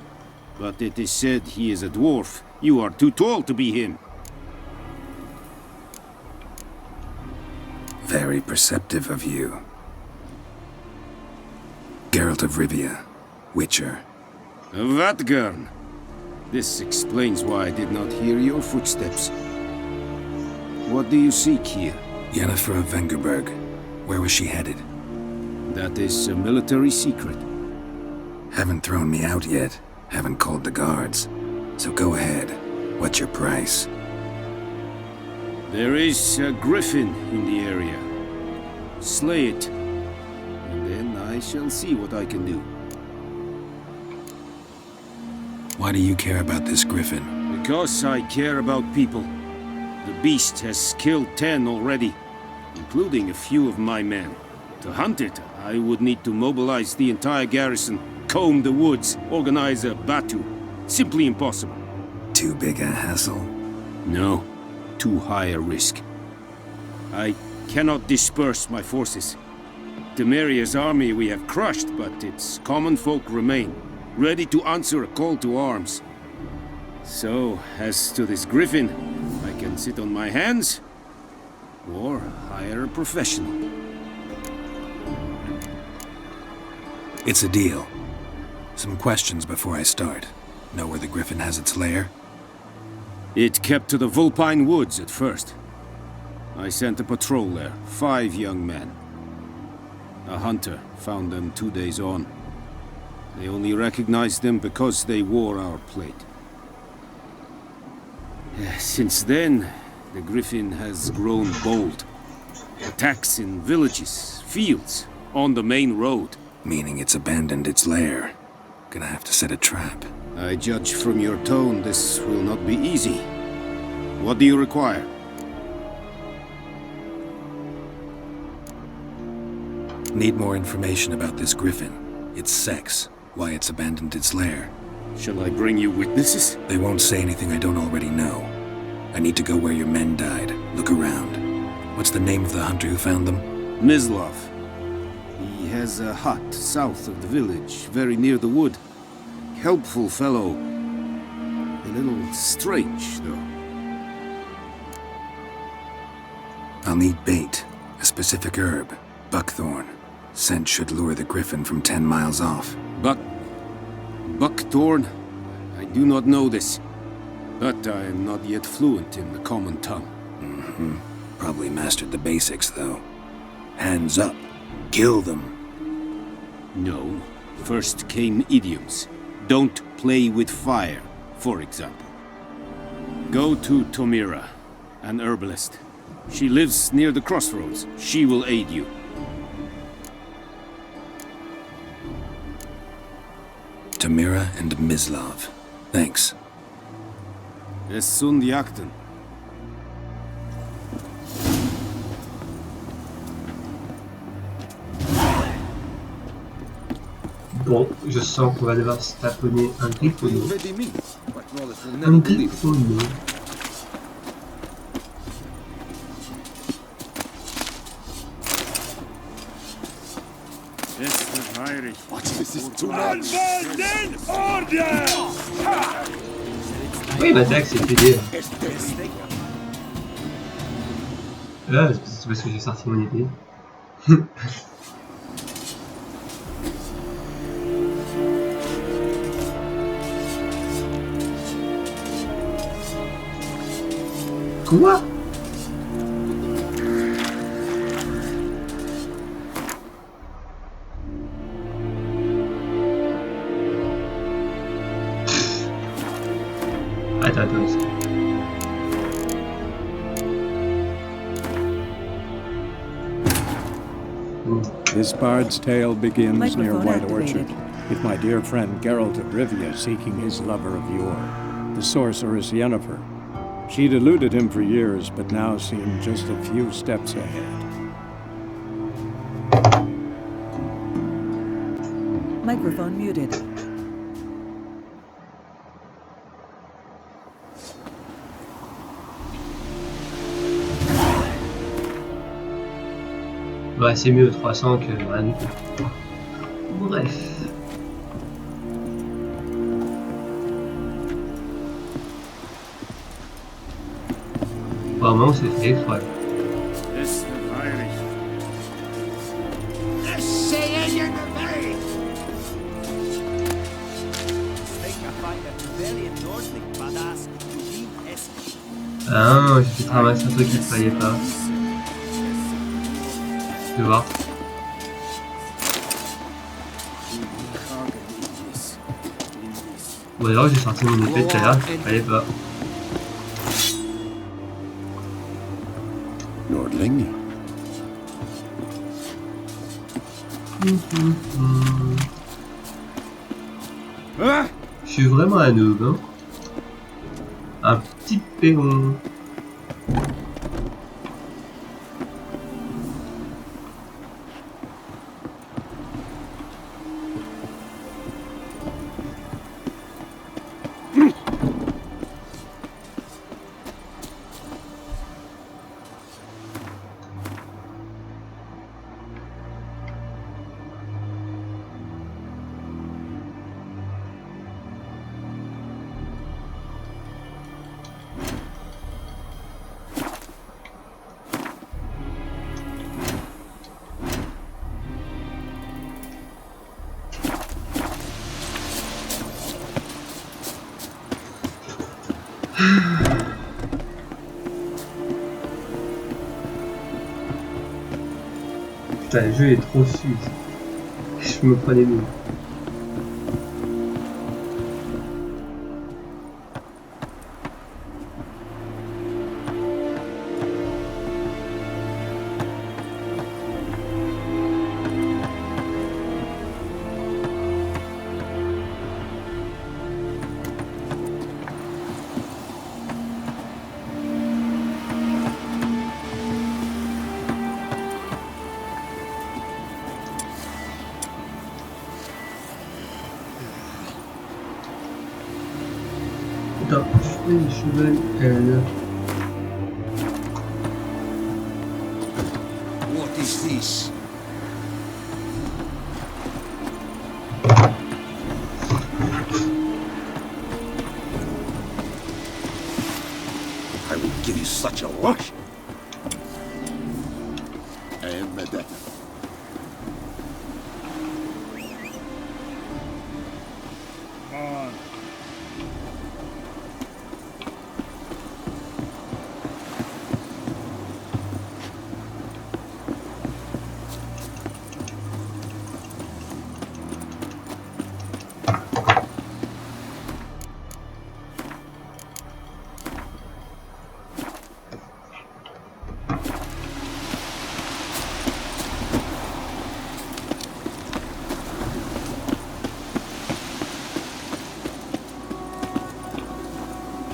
But it is said he is a dwarf. You are too tall to be him. Very perceptive of you. Geralt of Rivia, Witcher. Vatgern. This explains why I did not hear your footsteps. What do you seek here? Yennefer of Vengerberg. Where was she headed? That is a military secret. Haven't thrown me out yet. Haven't called the guards. So go ahead. What's your price? There is a griffin in the area. Slay it, and then I shall see what I can do. Why do you care about this griffin? Because I care about people. The beast has killed 10 already, including a few of my men. To hunt it, I would need to mobilize the entire garrison, comb the woods, organize a batu. Simply impossible. Too big a hassle? No, too high a risk. I cannot disperse my forces. Temeria's army we have crushed, but its common folk remain, ready to answer a call to arms. So, as to this griffin, I can sit on my hands, or hire a professional. It's a deal. Some questions before I start. Know where the griffin has its lair? It kept to the Vulpine Woods at first. I sent a patrol there, 5 young men. A hunter found them 2 days on. They only recognized them because they wore our plate. Since then, the griffin has grown bold. Attacks in villages, fields, on the main road. Meaning it's abandoned its lair. Gonna have to set a trap. I judge from your tone this will not be easy. What do you require? Need more information about this griffin. Its sex, why it's abandoned its lair. Shall I bring you witnesses? They won't say anything I don't already know. I need to go where your men died. Look around. What's the name of the hunter who found them? Mislav. He has a hut south of the village, very near the wood. Helpful fellow. A little strange, though. I'll need bait. A specific herb. Buckthorn. Scent should lure the griffin from 10 miles off. Buckthorn? I do not know this. But I am not yet fluent in the common tongue. Mm-hmm. Probably mastered the basics, though. Hands up. Kill them. No. First came idioms. Don't play with fire, for example. Go to Tomira, an herbalist. She lives near the crossroads. She will aid you. Tomira and Mislav. Thanks. Es sunt jakten. Bon, je sens qu'on va devoir se taponner un griffonneau. Un griffonneau. Oui, il m'attaque, c'est l'idée. Là, c'est parce que j'ai sorti mon idée. Quoi? Attends. This bard's tale begins near White Orchard, with my dear friend Geralt of Rivia seeking his lover of yore, the sorceress Yennefer. She'd eluded him for years, but now seemed just a few steps ahead. Microphone muted. Ouais, c'est mieux 300 que rien du tout. Bref. Vraiment, c'est fait exprès. Ah, j'ai fait ramasser un truc qu'il ne fallait pas. Je vais voir. Ou alors j'ai sorti mon épée tout à l'heure, il fallait pas. Nordling. Je suis vraiment un noob, hein. Un petit péron. Putain, le jeu est trop su. Je me prenais mieux. Attends, je fais une cheval L. What is this? I will give you such a wash. I am madame.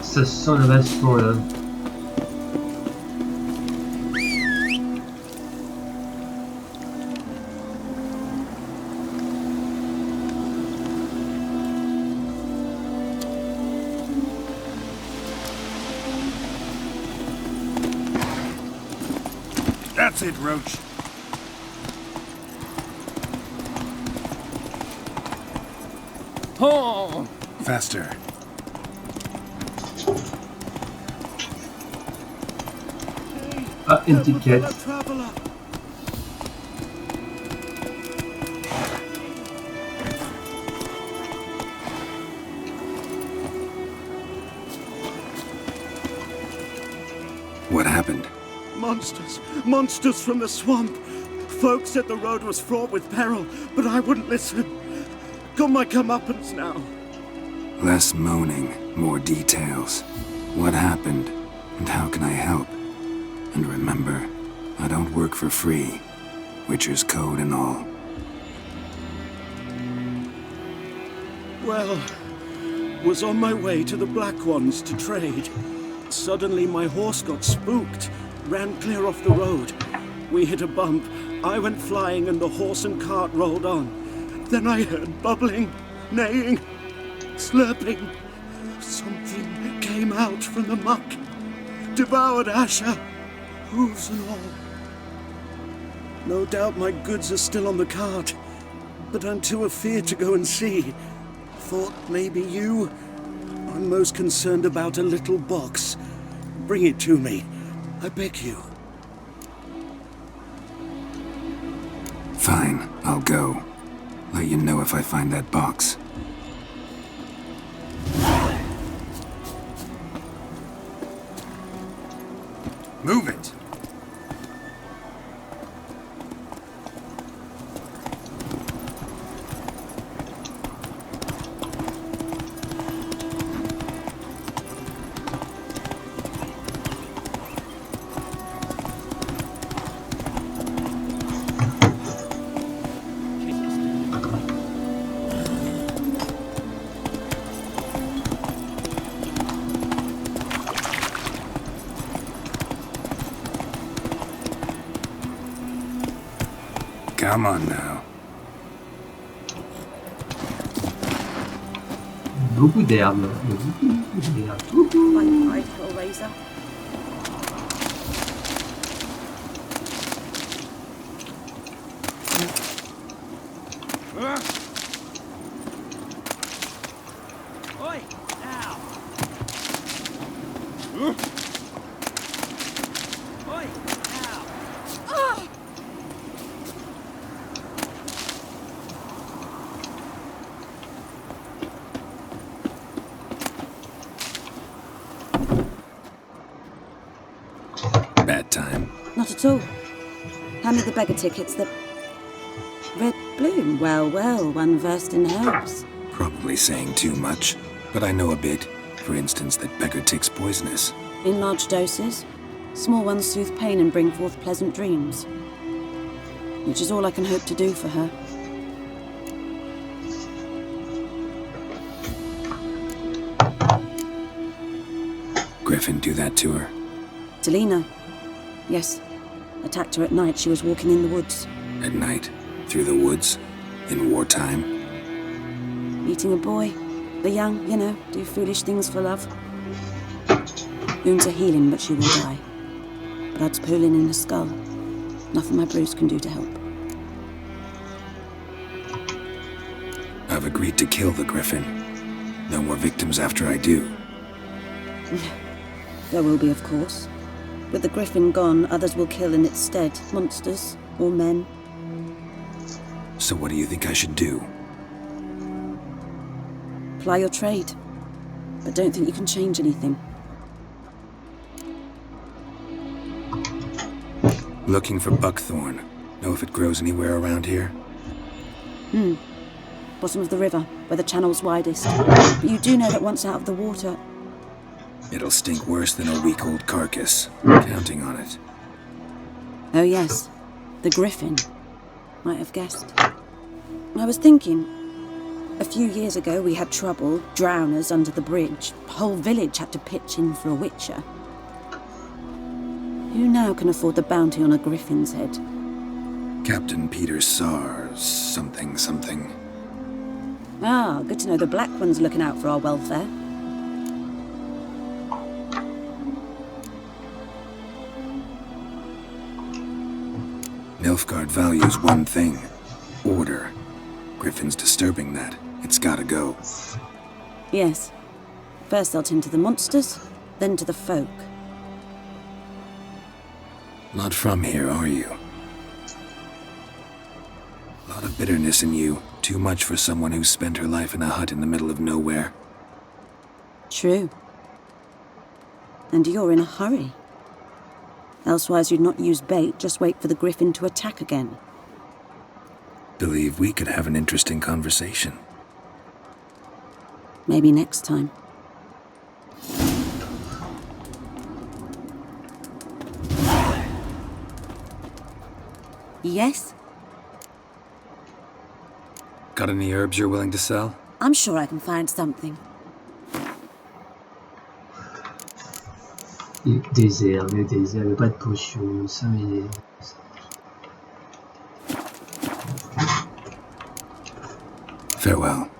Ça sent la vachement là. That's it, Roach. Oh! Faster. Ah, une petite quête. What happened? Monsters! Monsters from the swamp! Folks said the road was fraught with peril, but I wouldn't listen. Got my comeuppance now. Less moaning, more details. What happened, and how can I help? And remember, I don't work for free. Witcher's code and all. Well, was on my way to the Black Ones to trade. Suddenly my horse got spooked, ran clear off the road. We hit a bump, I went flying and the horse and cart rolled on. Then I heard bubbling, neighing, slurping. Something came out from the muck, devoured Asher, hooves and all. No doubt my goods are still on the cart, but I'm too afeard to go and see. Thought maybe you. I'm most concerned about a little box. Bring it to me, I beg you. Fine, I'll go. Let you know if I find that box. Move it! Come on now. Beaucoup d'herbe. Beaucoup d'herbe. One little razor. Oi! Now! Oi! Now! Oh! Bad time. Not at all. Hand me the beggar tickets. The red bloom. Well, well, one versed in herbs. Probably saying too much, but I know a bit. For instance, that beggar tick's poisonous. In large doses. Small ones soothe pain and bring forth pleasant dreams. Which is all I can hope to do for her. Griffin do that to her? Delina. Yes. Attacked her at night. She was walking in the woods. At night? Through the woods? In wartime? Eating a boy. The young, you know, do foolish things for love. Wounds are healing, but she will die. Blood's pooling in her skull. Nothing my bruise can do to help. I've agreed to kill the Griffin. No more victims after I do. There will be, of course. With the Griffin gone, others will kill in its stead. Monsters, or men. So what do you think I should do? Ply your trade. But don't think you can change anything. Looking for buckthorn. Know if it grows anywhere around here? Bottom of the river, where the channel's widest. But you do know that once out of the water... It'll stink worse than a week-old carcass. Counting on it. Oh yes, the Griffin. Might have guessed. I was thinking... A few years ago we had trouble, drowners under the bridge. Whole village had to pitch in for a witcher. Who now can afford the bounty on a Griffin's head? Captain Peter Sar, something. Ah, good to know the Black One's looking out for our welfare. Nilfgaard values one thing. Order. Griffin's disturbing that. It's gotta go. Yes. First they'll tend to the monsters, then to the folk. Not from here, are you? A lot of bitterness in you. Too much for someone who's spent her life in a hut in the middle of nowhere. True. And you're in a hurry. Elsewise you'd not use bait, just wait for the Griffin to attack again. Believe we could have an interesting conversation. Maybe next time. Yes? Got any herbs you're willing to sell? I'm sure I can find something. Des herbes, pas de potions, ça mais... Farewell.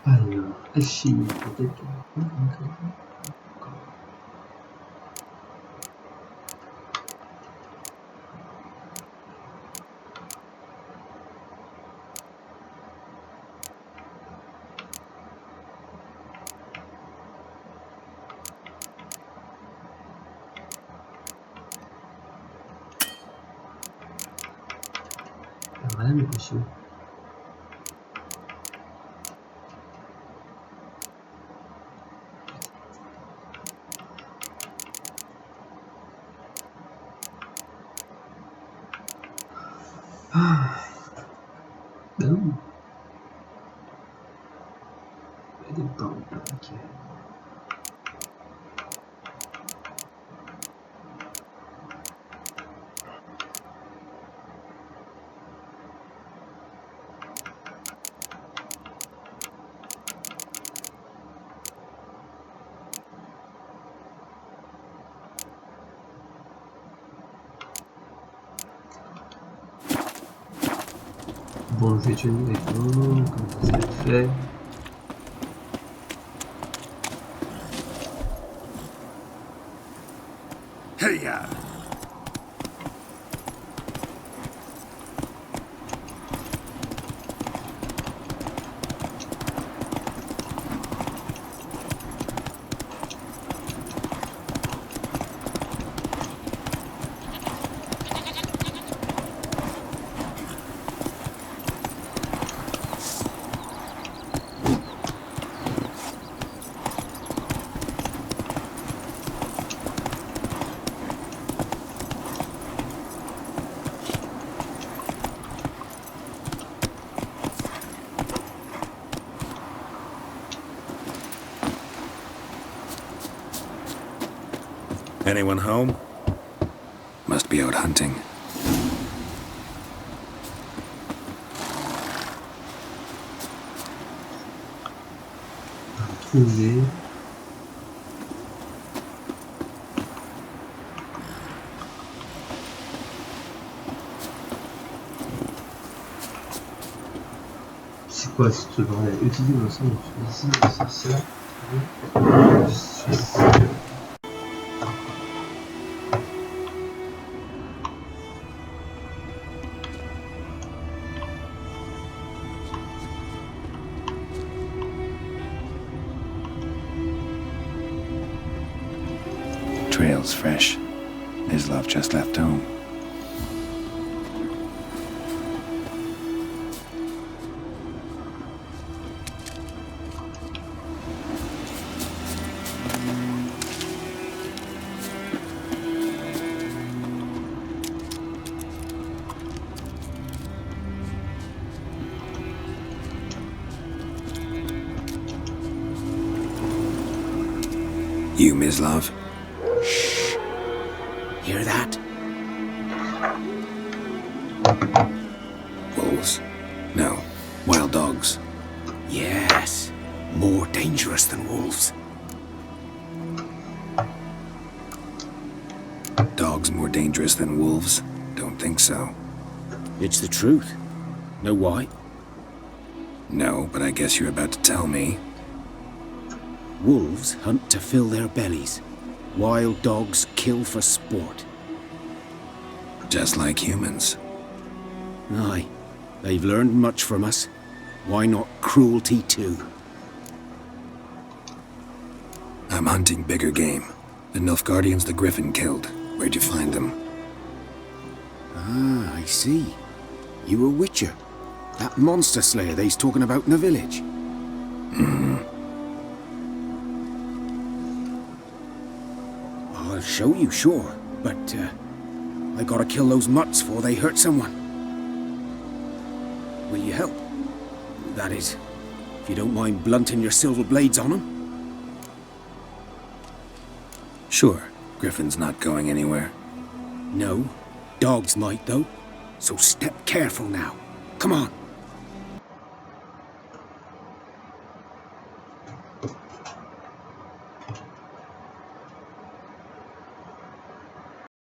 Alors, alchimie, peut-être. Voilà mes potions. Des bandes, ok. Bon, je vais tuer les comme ça va être fait. Hey-ya! Anyone home? Must be out hunting. Trouver. C'est quoi ce bordel? Utiliser l'ensemble de ici, c'est ça. Trail's fresh. His love just left home. You, Mislav? Shh. Hear that? Wolves? No. Wild dogs. Yes. More dangerous than wolves. Dogs more dangerous than wolves? Don't think so. It's the truth. Know why? No, but I guess you're about to tell me. Wolves hunt to fill their bellies. Wild dogs kill for sport. Just like humans. Aye. They've learned much from us. Why not cruelty too? I'm hunting bigger game. The Nilfgaardians the Griffin killed. Where'd you find them? Ah, I see. You were Wicther. That monster slayer they's talking about in the village. I'll show you, sure. But, I gotta kill those mutts before they hurt someone. Will you help? That is, if you don't mind blunting your silver blades on them. Sure. Griffin's not going anywhere. No. Dogs might, though. So step careful now. Come on.